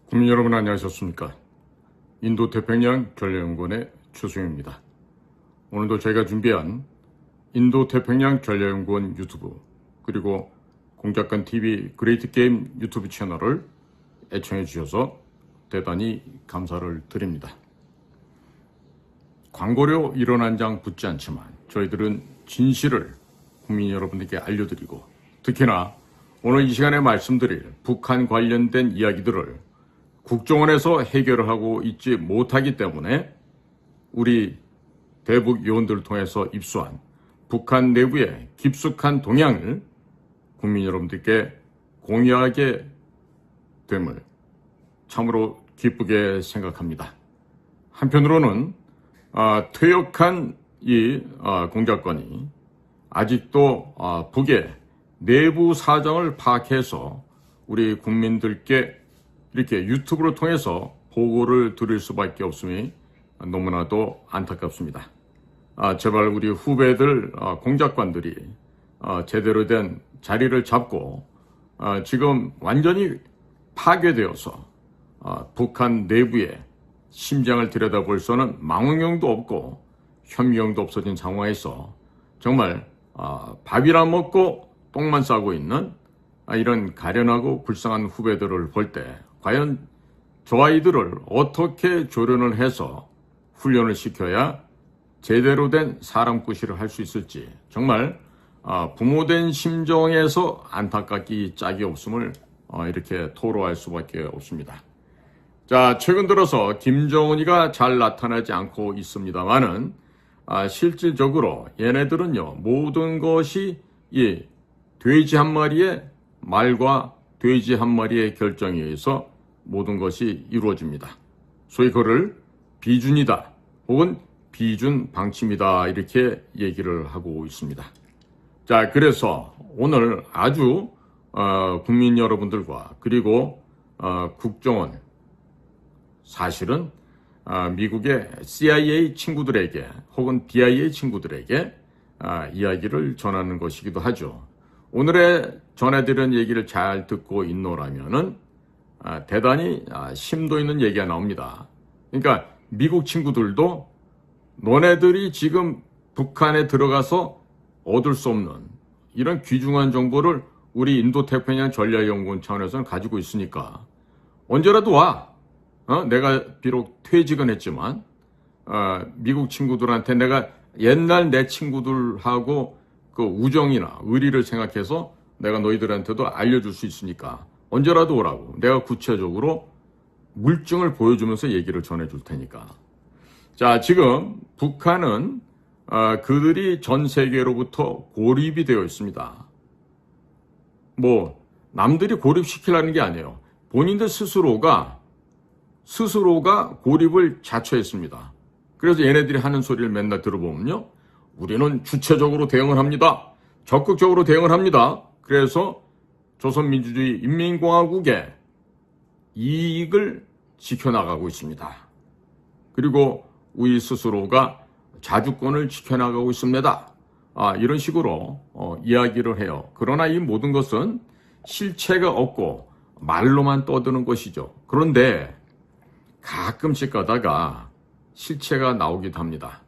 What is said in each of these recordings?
국민 여러분 안녕하셨습니까? 인도태평양 전략연구원의 최수영입니다. 오늘도 저희가 준비한 인도태평양 전략연구원 유튜브 그리고 공작관TV 그레이트 게임 유튜브 채널을 애청해 주셔서 대단히 감사를 드립니다. 광고료 1원 한 장 붙지 않지만 저희들은 진실을 국민 여러분들께 알려드리고 특히나 오늘 이 시간에 말씀드릴 북한 관련된 이야기들을 국정원에서 해결을 하고 있지 못하기 때문에 우리 대북 요원들을 통해서 입수한 북한 내부의 깊숙한 동향을 국민 여러분들께 공유하게 됨을 참으로 기쁘게 생각합니다. 한편으로는 퇴역한 이 공작관이 아직도 북의 내부 사정을 파악해서 우리 국민들께 이렇게 유튜브를 통해서 보고를 드릴 수밖에 없음이 너무나도 안타깝습니다. 제발 우리 후배들 공작관들이 제대로 된 자리를 잡고 지금 완전히 파괴되어서 북한 내부의 심장을 들여다볼 수는 망원경도 없고 현미경도 없어진 상황에서 정말 밥이나 먹고 똥만 싸고 있는 이런 가련하고 불쌍한 후배들을 볼 때 과연 저 아이들을 어떻게 조련을 해서 훈련을 시켜야 제대로 된 사람구실을 할 수 있을지 정말 부모된 심정에서 안타깝기 짝이 없음을 이렇게 토로할 수밖에 없습니다. 자, 최근 들어서 김정은이가 잘 나타나지 않고 있습니다만은 실질적으로 얘네들은요 모든 것이 이 돼지 한 마리의 말과 돼지 한 마리의 결정에 의해서 모든 것이 이루어집니다. 소위 그를 비준이다 혹은 비준 방침이다 이렇게 얘기를 하고 있습니다. 자, 그래서 오늘 아주 국민 여러분들과 그리고 국정원 사실은 미국의 CIA 친구들에게 혹은 DIA 친구들에게 이야기를 전하는 것이기도 하죠. 오늘의 전해드린 얘기를 잘 듣고 있노라면은 대단히 심도 있는 얘기가 나옵니다. 그러니까 미국 친구들도 너네들이 지금 북한에 들어가서 얻을 수 없는 이런 귀중한 정보를 우리 인도태평양 전략연구원 차원에서는 가지고 있으니까 언제라도 와. 내가 비록 퇴직은 했지만 미국 친구들한테 내가 옛날 내 친구들하고 그 우정이나 의리를 생각해서 내가 너희들한테도 알려줄 수 있으니까 언제라도 오라고 내가 구체적으로 물증을 보여주면서 얘기를 전해줄 테니까. 자, 지금 북한은 그들이 전 세계로부터 고립이 되어 있습니다. 뭐 남들이 고립시키려는 게 아니에요. 본인들 스스로가 고립을 자초했습니다. 그래서 얘네들이 하는 소리를 맨날 들어보면요. 우리는 주체적으로 대응을 합니다. 적극적으로 대응을 합니다. 그래서 조선민주주의 인민공화국의 이익을 지켜나가고 있습니다. 그리고 우리 스스로가 자주권을 지켜나가고 있습니다. 이런 식으로 이야기를 해요. 그러나 이 모든 것은 실체가 없고 말로만 떠드는 것이죠. 그런데 가끔씩 가다가 실체가 나오기도 합니다.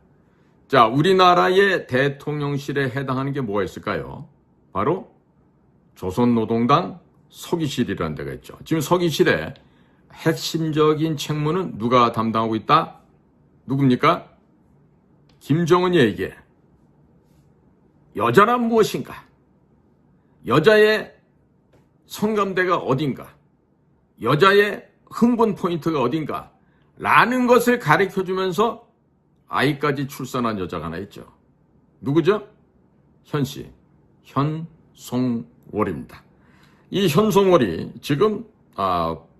자, 우리나라의 대통령실에 해당하는 게 뭐가 있을까요? 바로 조선노동당 서기실이라는 데가 있죠. 지금 서기실의 핵심적인 책무는 누가 담당하고 있다? 누굽니까? 김정은이에게 여자란 무엇인가? 여자의 성감대가 어딘가? 여자의 흥분 포인트가 어딘가? 라는 것을 가르쳐주면서 아이까지 출산한 여자가 하나 있죠. 누구죠? 현씨. 현송월입니다. 이 현송월이 지금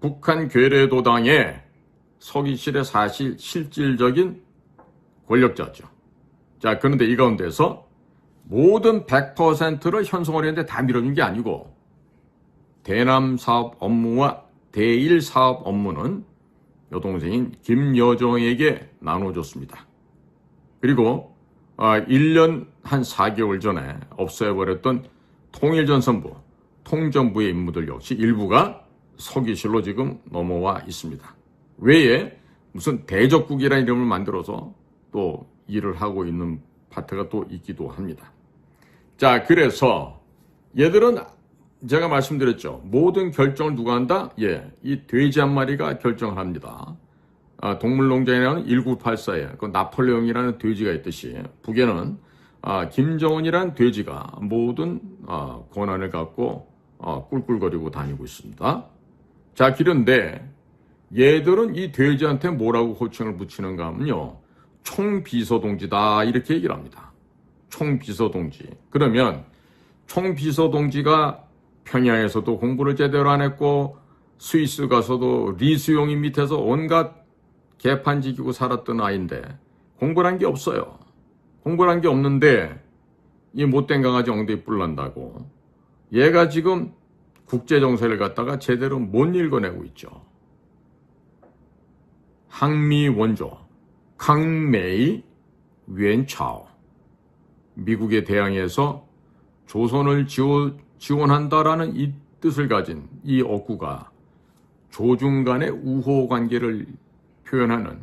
북한 괴뢰도당의 서기실의 사실 실질적인 권력자죠. 자, 그런데 이 가운데서 모든 100%를 현송월한테 다 밀어준 게 아니고 대남 사업 업무와 대일 사업 업무는 여동생인 김여정에게 나눠줬습니다. 그리고 1년 한 4개월 전에 없애버렸던 통일전선부, 통정부의 임무들 역시 일부가 서기실로 지금 넘어와 있습니다. 외에 무슨 대적국이라는 이름을 만들어서 또 일을 하고 있는 파트가 또 있기도 합니다. 자, 그래서 얘들은 제가 말씀드렸죠. 모든 결정을 누가 한다? 예, 이 돼지 한 마리가 결정을 합니다. 동물농장이라는 1984에 그 나폴레옹이라는 돼지가 있듯이 북에는 김정은이라는 돼지가 모든 권한을 갖고 꿀꿀거리고 다니고 있습니다. 자, 그런데 얘들은 이 돼지한테 뭐라고 호칭을 붙이는가 하면요, 총비서동지다 이렇게 얘기를 합니다. 총비서동지. 그러면 총비서동지가 평양에서도 공부를 제대로 안 했고 스위스 가서도 리수용인 밑에서 온갖 개판 지키고 살았던 아이인데 공부를 한 게 없어요. 공부를 한 게 없는데 이 못된 강아지 엉덩이 뿔난다고 얘가 지금 국제정세를 갖다가 제대로 못 읽어내고 있죠. 항미 원조 강메이 웬차오, 미국에 대항해서 조선을 지원한다라는 이 뜻을 가진 이 어구가 조중 간의 우호 관계를 표현하는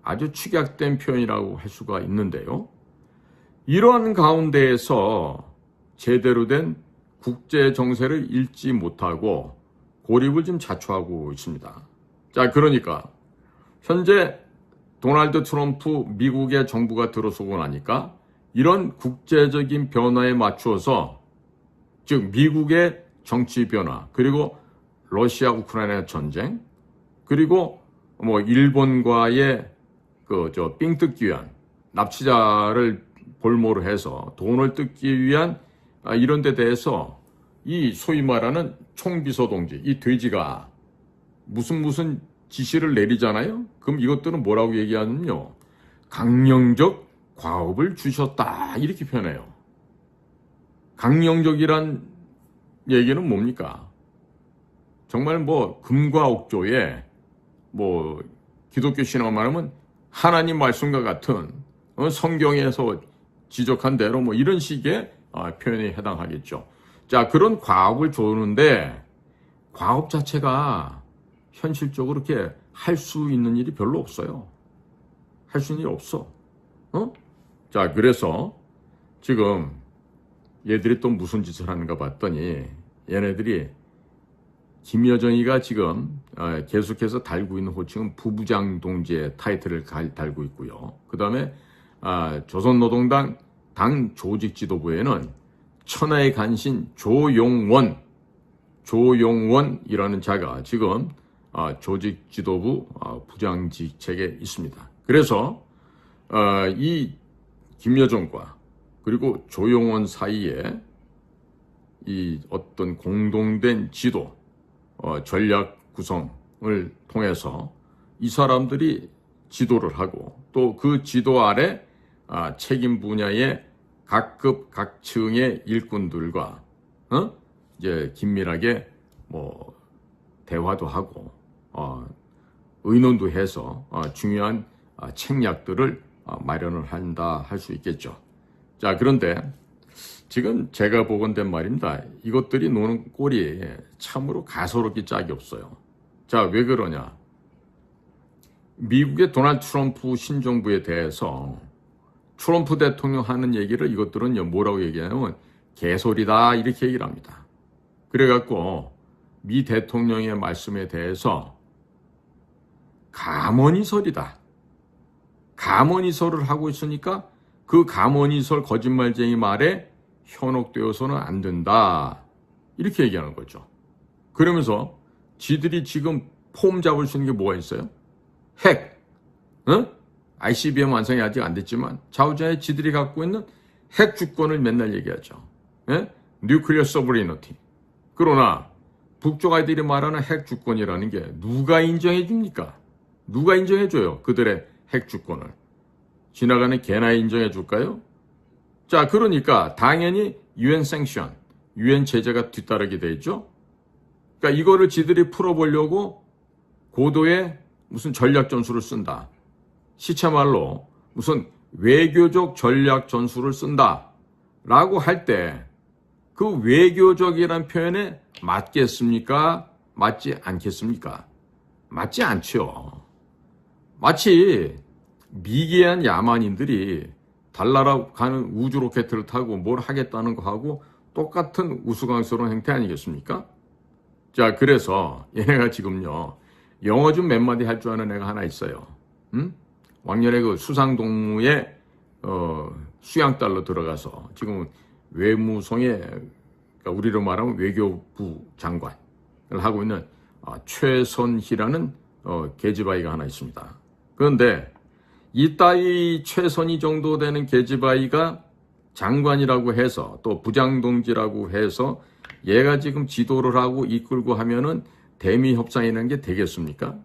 아주 축약된 표현이라고 할 수가 있는데요. 이러한 가운데에서 제대로 된 국제 정세를 읽지 못하고 고립을 좀 자초하고 있습니다. 자, 그러니까 현재 도널드 트럼프 미국의 정부가 들어서고 나니까 이런 국제적인 변화에 맞추어서, 즉 미국의 정치 변화, 그리고 러시아 우크라이나 전쟁, 그리고 뭐 일본과의 삥 뜯기 위한, 납치자를 볼모로 해서 돈을 뜯기 위한 이런 데 대해서 이 소위 말하는 총비서동지, 이 돼지가 무슨 지시를 내리잖아요. 그럼 이것들은 뭐라고 얘기하냐면요, 강령적 과업을 주셨다 이렇게 표현해요. 강령적이란 얘기는 뭡니까? 정말 뭐 금과 옥조에 뭐 기독교 신앙을 말하면 하나님 말씀과 같은 성경에서 지적한 대로 뭐 이런 식의 표현에 해당하겠죠. 자, 그런 과업을 주는데 과업 자체가 현실적으로 이렇게 할 수 있는 일이 별로 없어요. 할 수 있는 일이 없어. 자, 그래서 지금 얘들이 또 무슨 짓을 하는가 봤더니 얘네들이 김여정이가 지금 계속해서 달고 있는 호칭은 부부장 동지의 타이틀을 달고 있고요. 그 다음에 조선노동당 당 조직 지도부에는 천하의 간신 조용원이라는 자가 지금 조직 지도부 부장 직책에 있습니다. 그래서 이 김여정과 그리고 조용원 사이에 이 어떤 공동된 지도, 전략 구성을 통해서 이 사람들이 지도를 하고 또 그 지도 아래 책임 분야의 각급 각층의 일꾼들과 이제 긴밀하게 뭐 대화도 하고 의논도 해서 중요한 책략들을 마련을 한다 할 수 있겠죠. 자, 그런데 지금 제가 보건된 말입니다. 이것들이 노는 꼴이 참으로 가소롭기 짝이 없어요. 자, 왜 그러냐? 미국의 도널드 트럼프 신정부에 대해서 트럼프 대통령 하는 얘기를 이것들은 뭐라고 얘기하냐면 개소리다 이렇게 얘기를 합니다. 그래갖고 미 대통령의 말씀에 대해서 가머니설이다. 가머니설을 하고 있으니까 그 가머니설 거짓말쟁이 말에 현혹되어서는 안 된다. 이렇게 얘기하는 거죠. 그러면서 지들이 지금 폼 잡을 수 있는 게 뭐가 있어요? 핵. ICBM 완성이 아직 안 됐지만 좌우자의 지들이 갖고 있는 핵 주권을 맨날 얘기하죠. 뉴클리어 서브리너티. 그러나 북쪽 아이들이 말하는 핵 주권이라는 게 누가 인정해 줍니까? 누가 인정해 줘요? 그들의 핵 주권을. 지나가는 개나 인정해 줄까요? 자, 그러니까 당연히 UN 생션, UN 제재가 뒤따르게 돼 있죠. 그러니까 이거를 지들이 풀어보려고 고도의 무슨 전략 전술을 쓴다. 시체말로 무슨 외교적 전략 전술을 쓴다. 라고 할 때 그 외교적이란 표현에 맞겠습니까? 맞지 않겠습니까? 맞지 않죠. 마치 미개한 야만인들이 달나라 가는 우주 로켓을 타고 뭘 하겠다는 거하고 똑같은 우스꽝스러운 행태 아니겠습니까? 자, 그래서 얘네가 지금요, 영어 좀 몇 마디 할 줄 아는 애가 하나 있어요. 왕년에 그 수상동무에 수양딸로 들어가서 지금 외무성의, 그러니까 우리로 말하면 외교부 장관을 하고 있는 최선희라는 계집아이가 하나 있습니다. 그런데 이 따위 최선희 정도 되는 계집아이가 장관이라고 해서 또 부장동지라고 해서 얘가 지금 지도를 하고 이끌고 하면은 대미 협상이라는 게 되겠습니까?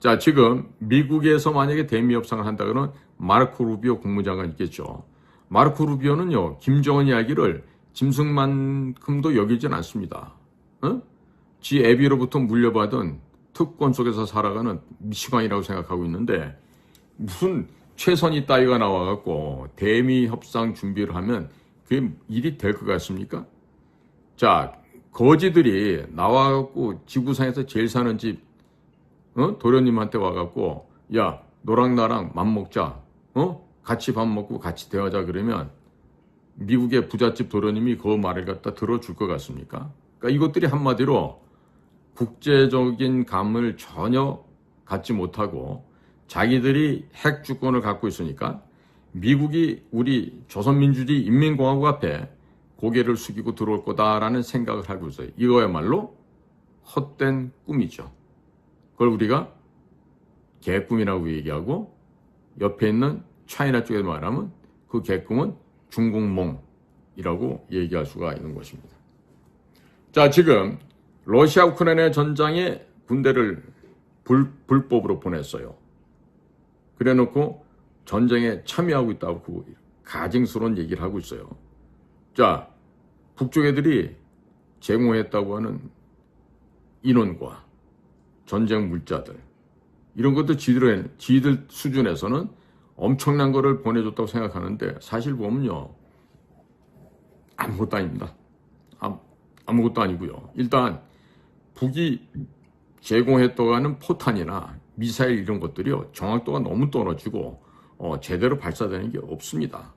자, 지금 미국에서 만약에 대미 협상을 한다 그러면 마르코 루비오 국무장관 있겠죠. 마르코 루비오는요, 김정은 이야기를 짐승만큼도 여기진 않습니다. 지 애비로부터 물려받은 특권 속에서 살아가는 미치광이라고 생각하고 있는데, 무슨 최선희 따위가 나와갖고 대미 협상 준비를 하면 그게 일이 될 것 같습니까? 자, 거지들이 나와갖고 지구상에서 제일 사는 집 도련님한테 와갖고, 야, 너랑 나랑 맘먹자, 같이 밥 먹고 같이 대화하자 그러면 미국의 부잣집 도련님이 그 말을 갖다 들어줄 것 같습니까? 그러니까 이것들이 한마디로 국제적인 감을 전혀 갖지 못하고 자기들이 핵 주권을 갖고 있으니까 미국이 우리 조선민주주의 인민공화국 앞에 고개를 숙이고 들어올 거다라는 생각을 하고 있어요. 이거야말로 헛된 꿈이죠. 그걸 우리가 개꿈이라고 얘기하고, 옆에 있는 차이나 쪽에서 말하면 그 개꿈은 중국몽이라고 얘기할 수가 있는 것입니다. 자, 지금 러시아 우크라이나 전장에 군대를 불법으로 보냈어요. 그래놓고 전쟁에 참여하고 있다고 가증스러운 얘기를 하고 있어요. 자, 북쪽 애들이 제공했다고 하는 인원과 전쟁 물자들, 이런 것도 지들 수준에서는 엄청난 거를 보내줬다고 생각하는데, 사실 보면요, 아무것도 아닙니다. 아무것도 아니고요. 일단 북이 제공했다고 하는 포탄이나 미사일 이런 것들이요, 정확도가 너무 떨어지고 제대로 발사되는 게 없습니다.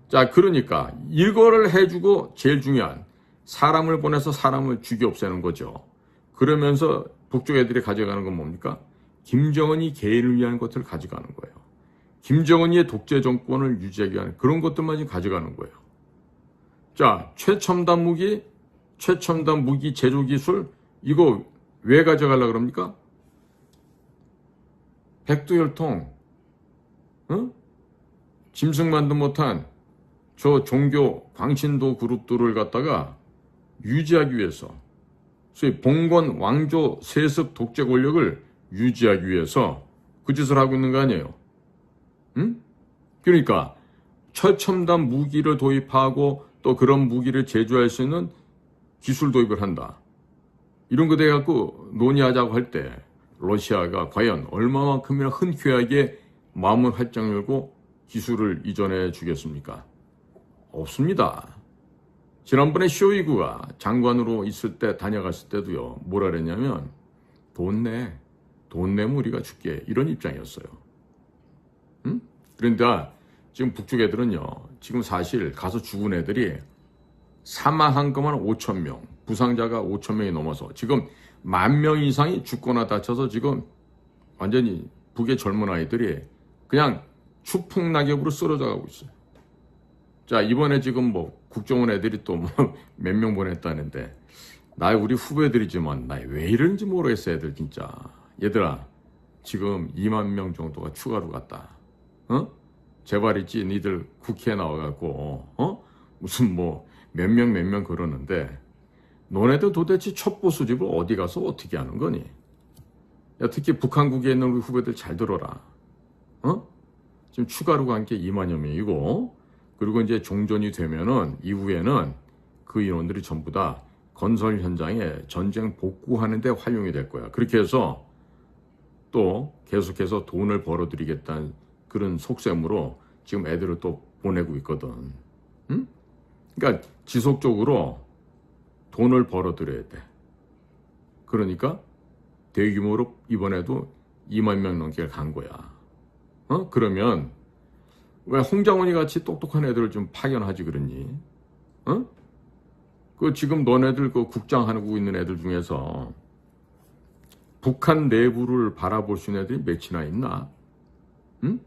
자, 그러니까 이거를 해주고 제일 중요한 사람을 보내서 사람을 죽여 없애는 거죠. 그러면서 북쪽 애들이 가져가는 건 뭡니까? 김정은이 개인을 위한 것들을 가져가는 거예요. 김정은이의 독재 정권을 유지하기 위한 그런 것들만 지금 가져가는 거예요. 자, 최첨단 무기 제조 기술, 이거 왜 가져가려고 그럽니까? 백두혈통, 짐승만도 못한 저 종교 광신도 그룹들을 갖다가 유지하기 위해서, 소위 봉건 왕조 세습 독재 권력을 유지하기 위해서 그 짓을 하고 있는 거 아니에요? 그러니까 최첨단 무기를 도입하고 또 그런 무기를 제조할 수 있는 기술 도입을 한다. 이런 거 돼갖고 논의하자고 할 때 러시아가 과연 얼마만큼이나 흔쾌하게 마음을 활짝 열고 기술을 이전해 주겠습니까? 없습니다. 지난번에 쇼이구가 장관으로 있을 때 다녀갔을 때도요, 뭐라 그랬냐면 돈 내면 우리가 줄게, 이런 입장이었어요. 그러니까 지금 북쪽 애들은요, 지금 사실 가서 죽은 애들이 사망한 것만 5,000명, 부상자가 5,000명이 넘어서 지금 10,000명 이상이 죽거나 다쳐서 지금 완전히 북의 젊은 아이들이 그냥 추풍낙엽으로 쓰러져 가고 있어요. 자, 이번에 지금 뭐 국정원 애들이 또 뭐 몇 명 보냈다는데, 우리 후배들이지만 나 왜 이러는지 모르겠어. 애들 진짜, 얘들아, 지금 2만 명 정도가 추가로 갔다. 제발이지 니들 국회에 나와갖고 무슨 뭐 몇 명 그러는데, 너네들 도대체 첩보 수집을 어디 가서 어떻게 하는 거니? 야, 특히 북한국에 있는 우리 후배들 잘 들어라. 지금 추가로 간 게 2만여 명이고, 그리고 이제 종전이 되면은 이후에는 그 인원들이 전부 다 건설 현장에 전쟁 복구하는 데 활용이 될 거야. 그렇게 해서 또 계속해서 돈을 벌어들이겠다는 그런 속셈으로 지금 애들을 또 보내고 있거든. 그러니까 지속적으로 돈을 벌어들여야 돼. 그러니까 대규모로 이번에도 2만 명 넘게 간 거야. 그러면 왜 홍장원이 같이 똑똑한 애들을 좀 파견하지 그러니? 그 지금 너네들 그 국장하고 있는 애들 중에서 북한 내부를 바라볼 수 있는 애들이 몇이나 있나? 응?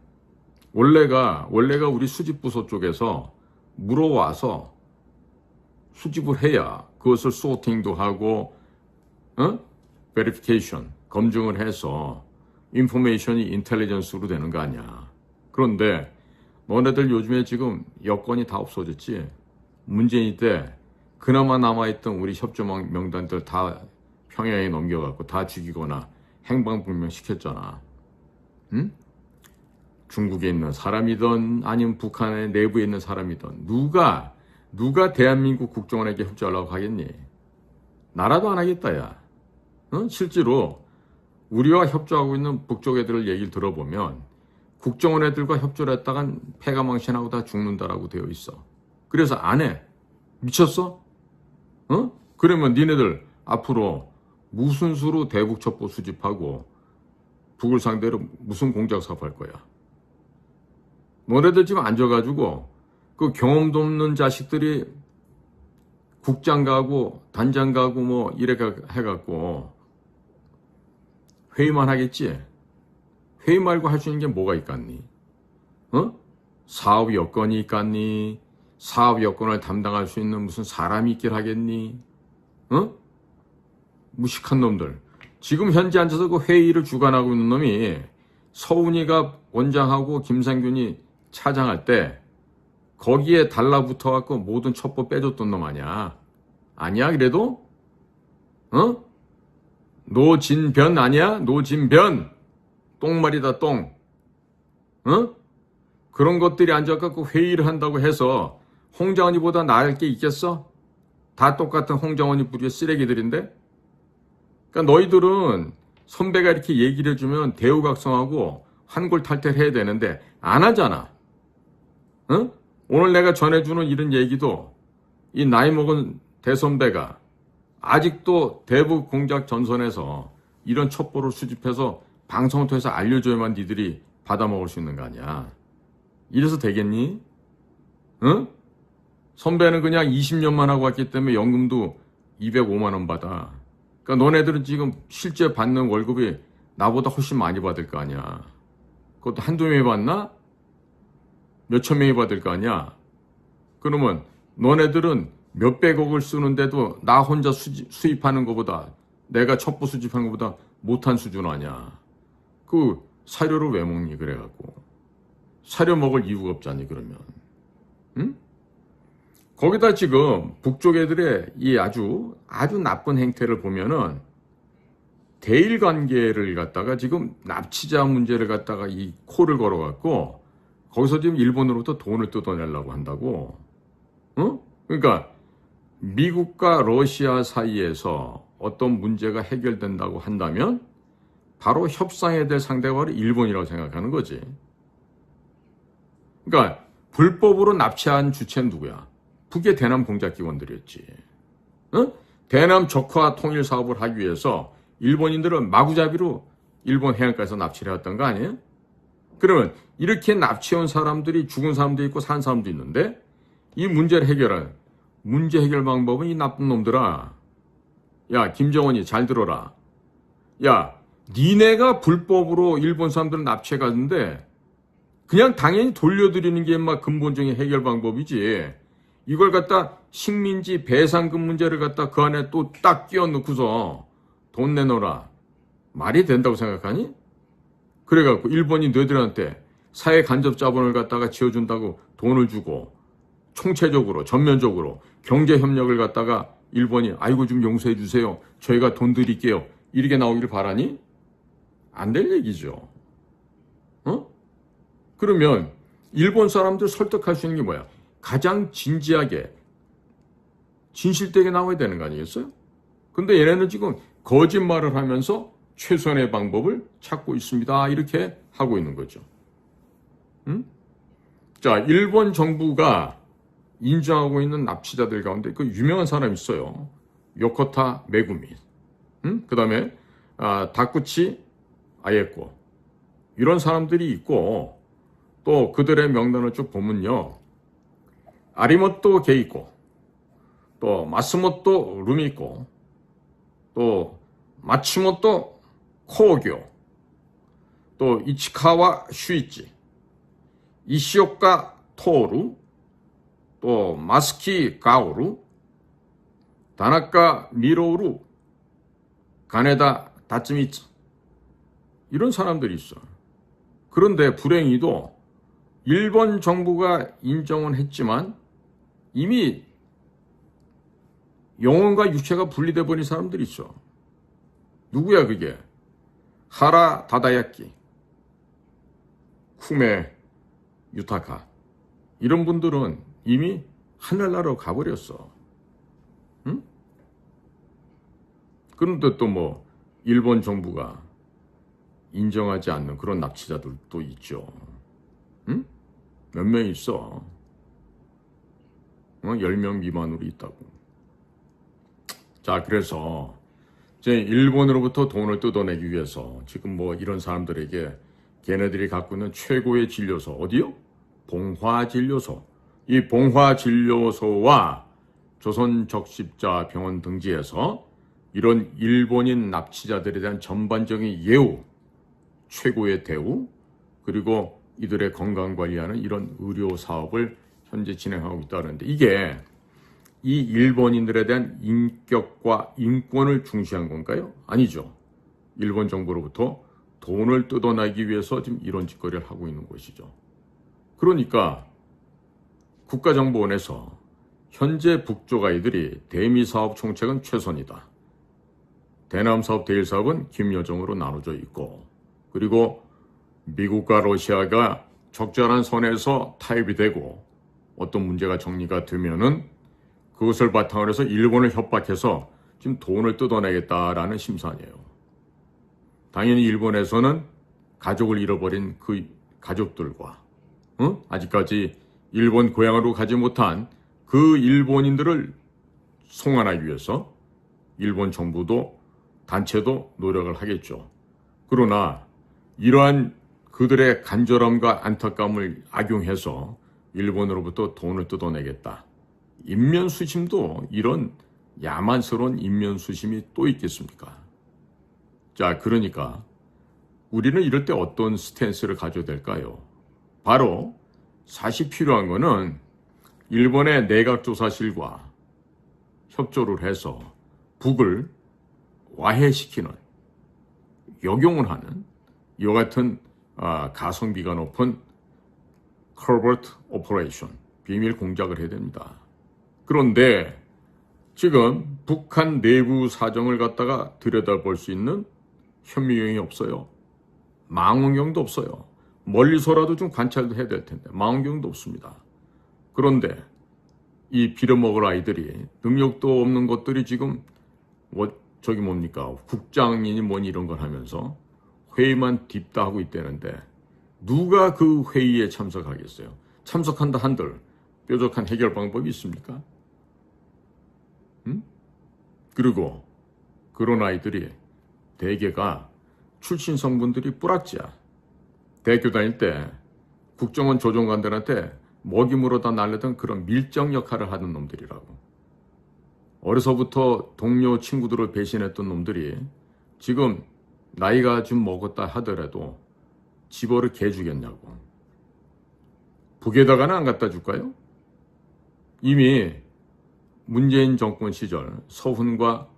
원래가 우리 수집부서 쪽에서 물어와서 수집을 해야 그것을 소팅도 하고, 베리피케이션, 검증을 해서 인포메이션이 인텔리전스로 되는 거 아니야. 그런데 너네들 요즘에 지금 여건이 다 없어졌지. 문재인 때 그나마 남아있던 우리 협조 명단들 다 평양에 넘겨갖고 다 죽이거나 행방불명 시켰잖아. 응? 중국에 있는 사람이든 아니면 북한의 내부에 있는 사람이든 누가 대한민국 국정원에게 협조하려고 하겠니? 나라도 안 하겠다, 야. 실제로 우리와 협조하고 있는 북쪽 애들을 얘기를 들어보면 국정원 애들과 협조를 했다간 패가망신하고 다 죽는다라고 되어 있어. 그래서 안 해. 미쳤어? 그러면 니네들 앞으로 무슨 수로 대북 첩보 수집하고 북을 상대로 무슨 공작 사업할 거야? 너네들 지금 앉아가지고 그 경험도 없는 자식들이 국장 가고 단장 가고 뭐 이래 해갖고 회의만 하겠지? 회의 말고 할 수 있는 게 뭐가 있겠니? 사업 여건이 있겠니? 사업 여건을 담당할 수 있는 무슨 사람이 있길 하겠니? 무식한 놈들. 지금 현재 앉아서 그 회의를 주관하고 있는 놈이 서훈이가 원장하고 김상균이 차장할 때 거기에 달라붙어갖고 모든 첩보 빼줬던 놈 아니야? 아니야 그래도? 노진변 아니야? 노진변. 똥말이다 똥. 그런 것들이 앉아갖고 회의를 한다고 해서 홍장원이보다 나을 게 있겠어? 다 똑같은 홍장원이 부류의 쓰레기들인데? 그러니까 너희들은 선배가 이렇게 얘기를 해주면 대우각성하고 환골탈태를 해야 되는데 안 하잖아. 오늘 내가 전해주는 이런 얘기도 이 나이 먹은 대선배가 아직도 대북 공작 전선에서 이런 첩보를 수집해서 방송을 통해서 알려줘야만 니들이 받아먹을 수 있는 거 아니야. 이래서 되겠니? 선배는 그냥 20년만 하고 왔기 때문에 연금도 205만 원 받아. 그러니까 너네들은 지금 실제 받는 월급이 나보다 훨씬 많이 받을 거 아니야. 그것도 한두 명이 받나? 몇천 명이 받을 거 아니야. 그러면 너네들은 몇백억을 쓰는데도 나 혼자 수입하는 것보다 내가 첩보 수집하는 것보다 못한 수준 아니야. 그 사료를 왜 먹니 그래갖고. 사료 먹을 이유가 없잖니 그러면. 응? 거기다 지금 북쪽 애들의 이 아주 나쁜 행태를 보면은 대일 관계를 갖다가 지금 납치자 문제를 갖다가 이 코를 걸어갖고 거기서 지금 일본으로부터 돈을 뜯어내려고 한다고. 그러니까 미국과 러시아 사이에서 어떤 문제가 해결된다고 한다면 바로 협상해야 될 상대가 바로 일본이라고 생각하는 거지. 그러니까 불법으로 납치한 주체는 누구야? 북의 대남 공작기관들이었지. 대남 적화 통일 사업을 하기 위해서 일본인들은 마구잡이로 일본 해안가에서 납치를 해왔던 거 아니에요? 그러면 이렇게 납치해온 사람들이 죽은 사람도 있고 산 사람도 있는데 이 문제를 해결할 문제 해결 방법은 이 나쁜 놈들아. 야 김정은이 잘 들어라. 야 니네가 불법으로 일본 사람들을 납치해 갔는데 그냥 당연히 돌려드리는 게 막 근본적인 해결 방법이지. 이걸 갖다 식민지 배상금 문제를 갖다 그 안에 또 딱 끼워 넣고서 돈 내놓으라. 말이 된다고 생각하니? 그래갖고 일본이 너희들한테 사회 간접 자본을 갖다가 지어준다고 돈을 주고 총체적으로 전면적으로 경제 협력을 갖다가 일본이 아이고 좀 용서해 주세요. 저희가 돈 드릴게요. 이렇게 나오기를 바라니? 안 될 얘기죠. 그러면 일본 사람들 설득할 수 있는 게 뭐야? 가장 진지하게 진실되게 나와야 되는 거 아니겠어요? 근데 얘네는 지금 거짓말을 하면서 최선의 방법을 찾고 있습니다. 이렇게 하고 있는 거죠. 자, 일본 정부가 인정하고 있는 납치자들 가운데 그 유명한 사람 있어요. 요코타 메구미. 그 다음에 다쿠치 아예코 이런 사람들이 있고 또 그들의 명단을 쭉 보면요. 아리모토 게이코 또 마스모토 루미코 또 마츠모토 코오교 또 이치카와 슈이치 이시오카 토루 또 마스키 가오루 다나카 미로루 가네다 다츠미츠 이런 사람들이 있어. 그런데 불행히도 일본 정부가 인정은 했지만 이미 영혼과 육체가 분리돼 버린 사람들이 있어. 누구야 그게? 하라 다다야키, 쿠메 유타카 이런 분들은 이미 하늘나라로 가버렸어. 응? 그런데 또 뭐 일본 정부가 인정하지 않는 그런 납치자들도 있죠. 응? 몇 명 있어. 10명 미만으로 있다고. 자, 그래서 이제 일본으로부터 돈을 뜯어내기 위해서 지금 뭐 이런 사람들에게 걔네들이 갖고 있는 최고의 진료소 어디요? 봉화진료소. 이 봉화진료소와 조선적십자병원 등지에서 이런 일본인 납치자들에 대한 전반적인 예우, 최고의 대우, 그리고 이들의 건강관리하는 이런 의료 사업을 현재 진행하고 있다는데 이게 이 일본인들에 대한 인격과 인권을 중시한 건가요? 아니죠. 일본 정부로부터 돈을 뜯어내기 위해서 지금 이런 짓거리를 하고 있는 것이죠. 그러니까 국가정보원에서 현재 북쪽 아이들이 대미사업 총책은 최선이다. 대남사업, 대일사업은 김여정으로 나눠져 있고 그리고 미국과 러시아가 적절한 선에서 타협이 되고 어떤 문제가 정리가 되면은 그것을 바탕으로 해서 일본을 협박해서 지금 돈을 뜯어내겠다라는 심산이에요. 당연히 일본에서는 가족을 잃어버린 그 가족들과 아직까지 일본 고향으로 가지 못한 그 일본인들을 송환하기 위해서 일본 정부도 단체도 노력을 하겠죠. 그러나 이러한 그들의 간절함과 안타까움을 악용해서 일본으로부터 돈을 뜯어내겠다. 인면수심도 이런 야만스러운 인면수심이 또 있겠습니까? 자, 그러니까 우리는 이럴 때 어떤 스탠스를 가져야 될까요? 바로 사실 필요한 거는 일본의 내각조사실과 협조를 해서 북을 와해시키는, 역용을 하는 이와 같은 가성비가 높은 커버트 오퍼레이션, 비밀 공작을 해야 됩니다. 그런데 지금 북한 내부 사정을 갖다가 들여다볼 수 있는 현미경이 없어요. 망원경도 없어요. 멀리서라도 좀 관찰도 해야 될 텐데 망원경도 없습니다. 그런데 이 빌어먹을 아이들이 능력도 없는 것들이 지금 저기 뭡니까 국장이니 뭐니 이런 걸 하면서 회의만 딥다 하고 있다는데 누가 그 회의에 참석하겠어요? 참석한다 한들 뾰족한 해결 방법이 있습니까? 그리고 그런 아이들이 대개가 출신 성분들이 뿌락지야. 대학교 다닐 때 국정원 조종관들한테 먹이 물어다 날리던 그런 밀정 역할을 하는 놈들이라고. 어려서부터 동료 친구들을 배신했던 놈들이 지금 나이가 좀 먹었다 하더라도 집어를 개주겠냐고. 북에다가는 안 갖다 줄까요? 이미 문재인 정권 시절 서훈과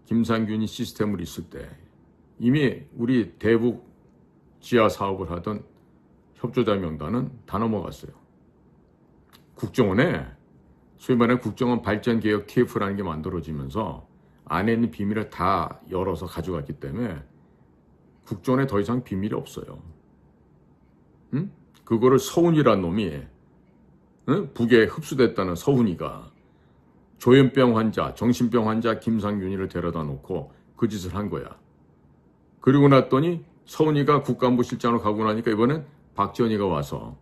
김상균이 시스템을 있을 때 이미 우리 대북 지하 사업을 하던 협조자 명단은 다 넘어갔어요. 국정원에 소위 말하는 국정원 발전개혁 TF라는 게 만들어지면서 안에 있는 비밀을 다 열어서 가져갔기 때문에 국정원에 더 이상 비밀이 없어요. 그거를 서훈이란 놈이 북에 흡수됐다는 서훈이가 조현병 환자, 정신병 환자 김상균이를 데려다 놓고 그 짓을 한 거야. 그리고 났더니 서훈이가 국가안보 실장으로 가고 나니까 이번엔 박지원이가 와서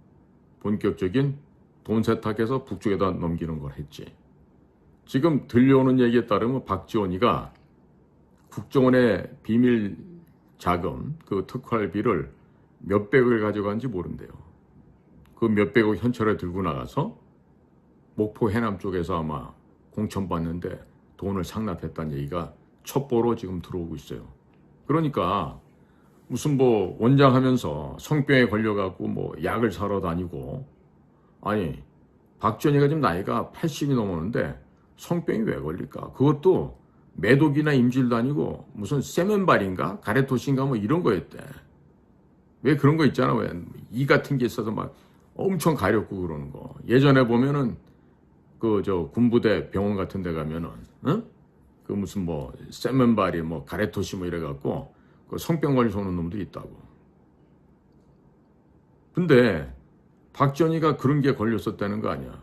본격적인 돈 세탁해서 북쪽에다 넘기는 걸 했지. 지금 들려오는 얘기에 따르면 박지원이가 국정원의 비밀 자금, 그 특활비를 몇백을 가져간지 모른대요. 그 몇백억 현찰에 들고 나가서 목포 해남 쪽에서 아마 공천받는데 돈을 상납했다는 얘기가 첩보로 지금 들어오고 있어요. 그러니까 무슨 뭐 원장 하면서 성병에 걸려갖고 뭐 약을 사러 다니고, 아니 박지원이가 지금 나이가 80이 넘었는데 성병이 왜 걸릴까? 그것도 매독이나 임질도 아니고 무슨 세면발인가 가래토신가 뭐 이런 거였대. 왜 그런 거 있잖아. 왜 이 같은 게 있어서 막 엄청 가렵고 그러는 거. 예전에 보면은 그 저 군부대 병원 같은 데 가면은 그 무슨 뭐 세면발이 뭐 가래토시 뭐 이래갖고 그 성병 걸려서 오는 놈들이 있다고. 근데 박지원이가 그런 게 걸렸었다는 거 아니야.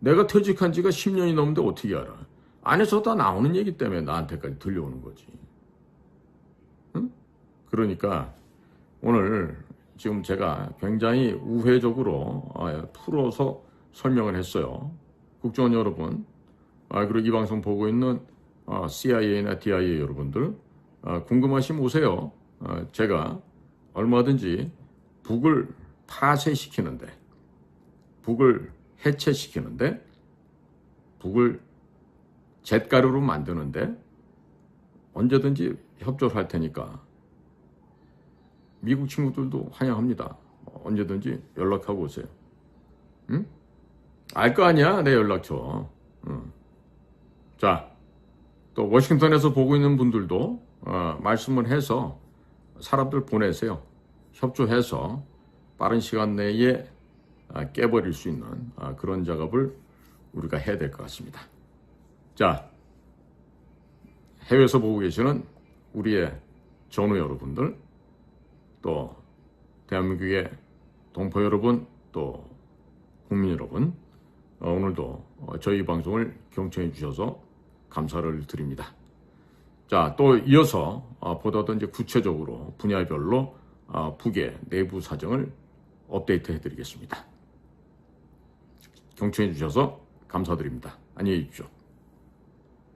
내가 퇴직한 지가 10년이 넘는데 어떻게 알아? 안에서 다 나오는 얘기 때문에 나한테까지 들려오는 거지. 응? 그러니까 오늘 지금 제가 굉장히 우회적으로 풀어서 설명을 했어요. 국정원 여러분, 그리고 이 방송 보고 있는 CIA나 DIA 여러분들, 궁금하시면 오세요. 제가 얼마든지 북을 파쇄시키는데, 북을 해체시키는데, 북을 잿가루로 만드는데 언제든지 협조를 할 테니까 미국 친구들도 환영합니다. 언제든지 연락하고 오세요. 응? 알 거 아니야, 내 연락처. 응. 자, 또 워싱턴에서 보고 있는 분들도 말씀을 해서 사람들 보내세요. 협조해서 빠른 시간 내에 깨버릴 수 있는 그런 작업을 우리가 해야 될 것 같습니다. 자, 해외에서 보고 계시는 우리의 전우 여러분들, 또 대한민국의 동포 여러분, 또 국민 여러분, 오늘도 저희 방송을 경청해 주셔서 감사를 드립니다. 자, 또 이어서 보다 더 이제 구체적으로 분야별로 북의 내부 사정을 업데이트 해드리겠습니다. 경청해 주셔서 감사드립니다. 안녕히 계십시오.